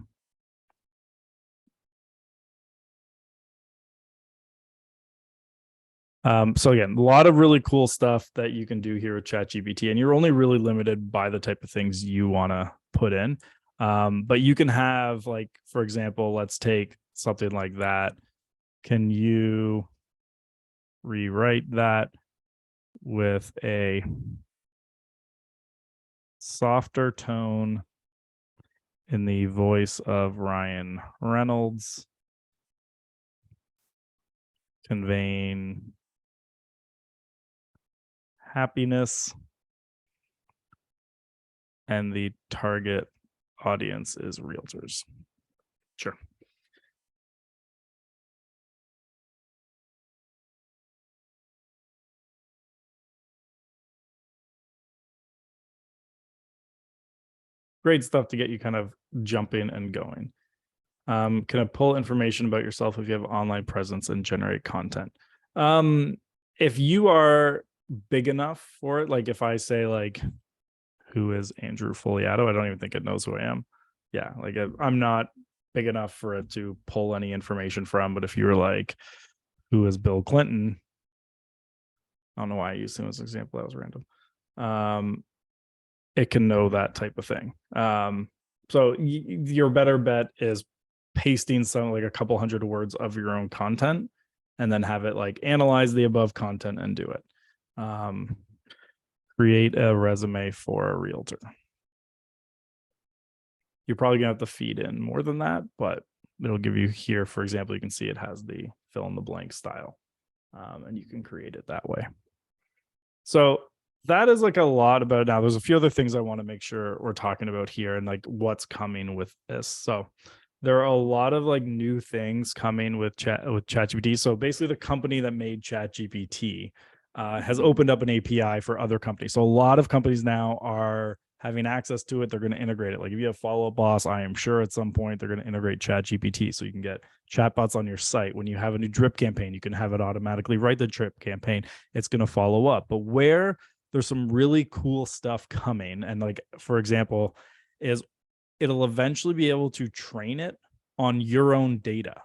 So again, a lot of really cool stuff that you can do here with ChatGPT, and you're only really limited by the type of things you want to put in. But you can have, like, for example, let's take something like that. Can you rewrite that with a softer tone in the voice of Ryan Reynolds, conveying happiness, and the target audience is realtors. Sure. Great stuff to get you kind of jumping and going. Can I pull information about yourself if you have online presence and generate content? If you are big enough for it, like if I say like, who is Andrew Foliato? I don't even think it knows who I am. Yeah, like I'm not big enough for it to pull any information from. But if you were like, who is Bill Clinton? I don't know why I used him as an example. That was random. It can know that type of thing. So your better bet is pasting some like a couple hundred words of your own content and then have it like analyze the above content and do it. Create a resume for a realtor. You're probably gonna have to feed in more than that, but it'll give you here, for example, you can see it has the fill in the blank style, and you can create it that way. So that is like a lot about it. Now there's a few other things I want to make sure we're talking about here and like what's coming with this. So there are a lot of like new things coming with ChatGPT. So basically the company that made ChatGPT has opened up an API for other companies. So a lot of companies now are having access to it. They're going to integrate it. Like if you have Follow Up Boss, I am sure at some point they're going to integrate ChatGPT so you can get chatbots on your site. When you have a new drip campaign, you can have it automatically write the drip campaign. It's going to follow up. But where there's some really cool stuff coming, and like, for example, is it'll eventually be able to train it on your own data.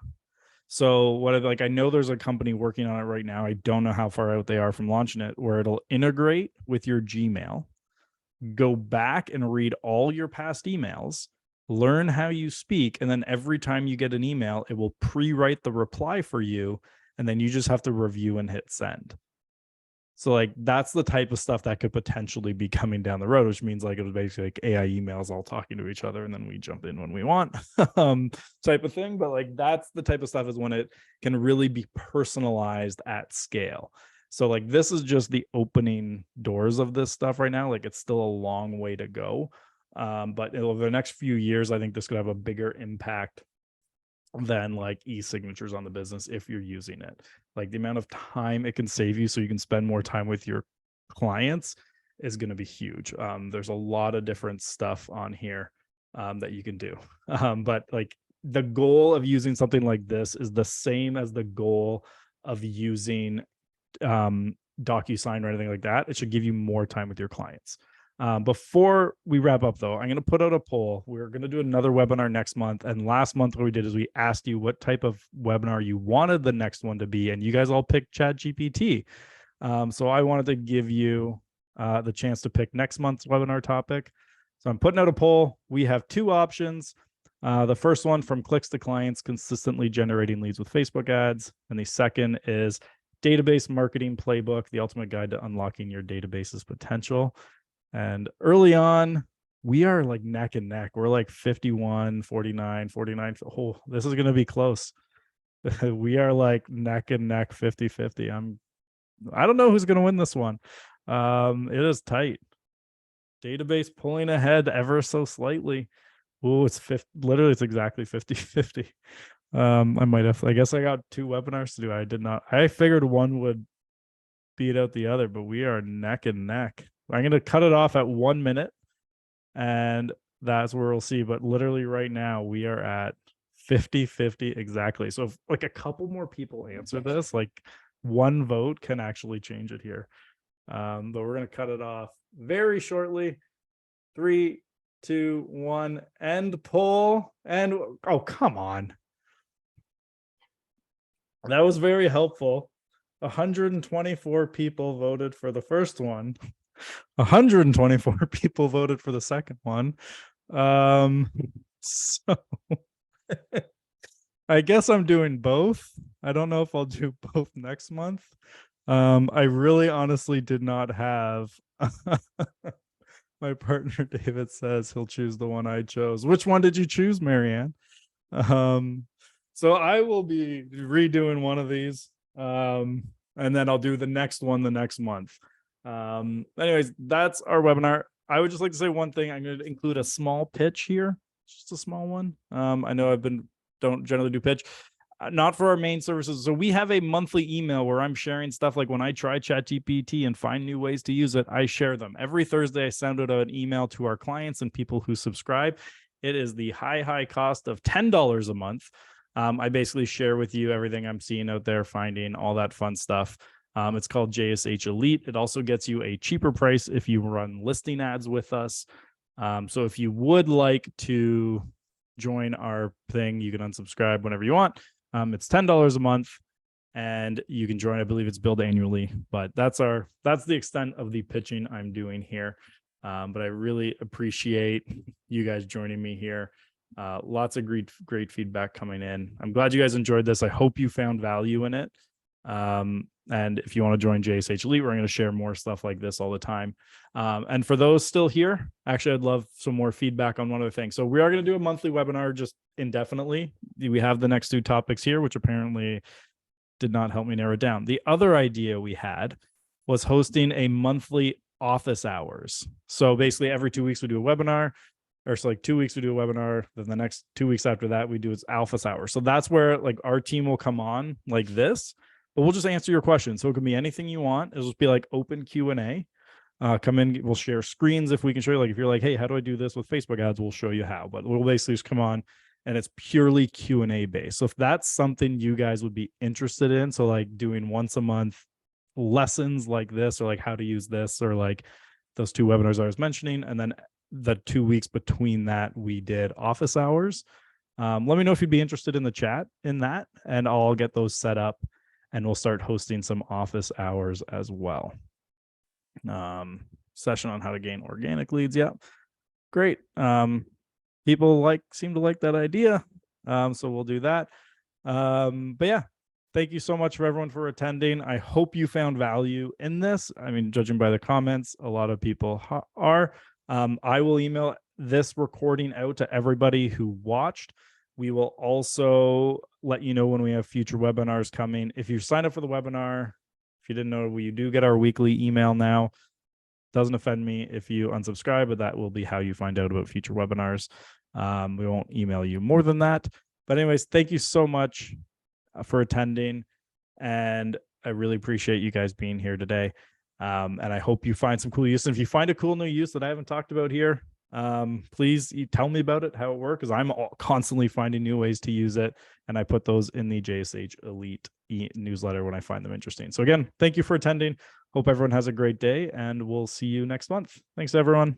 So what, like, I know there's a company working on it right now. I don't know how far out they are from launching it, where it'll integrate with your Gmail, go back and read all your past emails, learn how you speak, and then every time you get an email, it will pre-write the reply for you, and then you just have to review and hit send. So like that's the type of stuff that could potentially be coming down the road, which means like it was basically like AI emails all talking to each other and then we jump in when we want, type of thing. But like that's the type of stuff is when it can really be personalized at scale. So like this is just the opening doors of this stuff right now. Like it's still a long way to go. But over the next few years, I think this could have a bigger impact than like e-signatures on the business if you're using it. Like the amount of time it can save you so you can spend more time with your clients is going to be huge. There's a lot of different stuff on here that you can do. But like the goal of using something like this is the same as the goal of using DocuSign or anything like that. It should give you more time with your clients. Before we wrap up, though, I'm going to put out a poll. We're going to do another webinar next month. And last month, what we did is we asked you what type of webinar you wanted the next one to be. And you guys all picked ChatGPT. So I wanted to give you the chance to pick next month's webinar topic. So I'm putting out a poll. We have two options. The first one, from clicks to clients, consistently generating leads with Facebook ads. And the second is database marketing playbook, the ultimate guide to unlocking your database's potential. And early on, we are like neck and neck. We're like 51, 49, 49. Oh, this is going to be close. We are like neck and neck, 50-50. I don't know who's going to win this one. It is tight. Database pulling ahead ever so slightly. Oh, it's 50, literally it's exactly 50-50. I guess I got two webinars to do. I did not. I figured one would beat out the other, but we are neck and neck. I'm going to cut it off at 1 minute and that's where we'll see. But literally right now we are at 50-50 exactly. So if like a couple more people answer this, like one vote can actually change it here. But we're going to cut it off very shortly. 3, 2, 1, end poll. And oh, come on. That was very helpful. 124 people voted for the first one. 124 people voted for the second one. So I guess I'm doing both. I don't know if I'll do both next month. I really honestly did not have my partner David says he'll choose the one I chose. Which one did you choose, Marianne? So I will be redoing one of these. And then I'll do the next one the next month. Anyways, that's our webinar. I would just like to say one thing. I'm going to include a small pitch here, just a small one. I know don't generally do pitch, not for our main services. So we have a monthly email where I'm sharing stuff like when I try ChatGPT and find new ways to use it, I share them. Every Thursday, I send out an email to our clients and people who subscribe. It is the high cost of $10 a month. I basically share with you everything I'm seeing out there, finding all that fun stuff. It's called JSH Elite. It also gets you a cheaper price if you run listing ads with us. So if you would like to join our thing, you can unsubscribe whenever you want. It's $10 a month and you can join. I believe it's billed annually, but that's the extent of the pitching I'm doing here. But I really appreciate you guys joining me here. Lots of great feedback coming in. I'm glad you guys enjoyed this. I hope you found value in it. And if you want to join JSH Elite, we're going to share more stuff like this all the time. And for those still here, actually, I'd love some more feedback on one other thing. So we are going to do a monthly webinar just indefinitely. We have the next 2 topics here, which apparently did not help me narrow it down. The other idea we had was hosting a monthly office hours. So basically every 2 weeks we do a webinar, or so like 2 weeks we do a webinar, then the next 2 weeks after that we do its alpha hour. So that's where like our team will come on like this, but we'll just answer your questions. So it can be anything you want. It'll just be like open Q&A. Come in, we'll share screens if we can show you. Like if you're like, hey, how do I do this with Facebook ads? We'll show you how, but we'll basically just come on and it's purely Q&A based. So if that's something you guys would be interested in, so like doing once a month lessons like this, or like how to use this, or like those 2 webinars I was mentioning, and then the 2 weeks between that we did office hours. Let me know if you'd be interested in the chat in that, and I'll get those set up and we'll start hosting some office hours as well. Session on how to gain organic leads. Yeah, great. People seem to like that idea. So we'll do that. But yeah, thank you so much for everyone for attending. I hope you found value in this. I mean, judging by the comments, a lot of people are. I will email this recording out to everybody who watched. We will also let you know when we have future webinars coming. If you sign up for the webinar, if you didn't know, you do get our weekly email now. Doesn't offend me if you unsubscribe, but that will be how you find out about future webinars. We won't email you more than that. But anyways, thank you so much for attending. And I really appreciate you guys being here today. And I hope you find some cool use. And if you find a cool new use that I haven't talked about here, please tell me about it, how it works, because I'm constantly finding new ways to use it. And I put those in the JSH Elite newsletter when I find them interesting. So again, thank you for attending. Hope everyone has a great day and we'll see you next month. Thanks, everyone.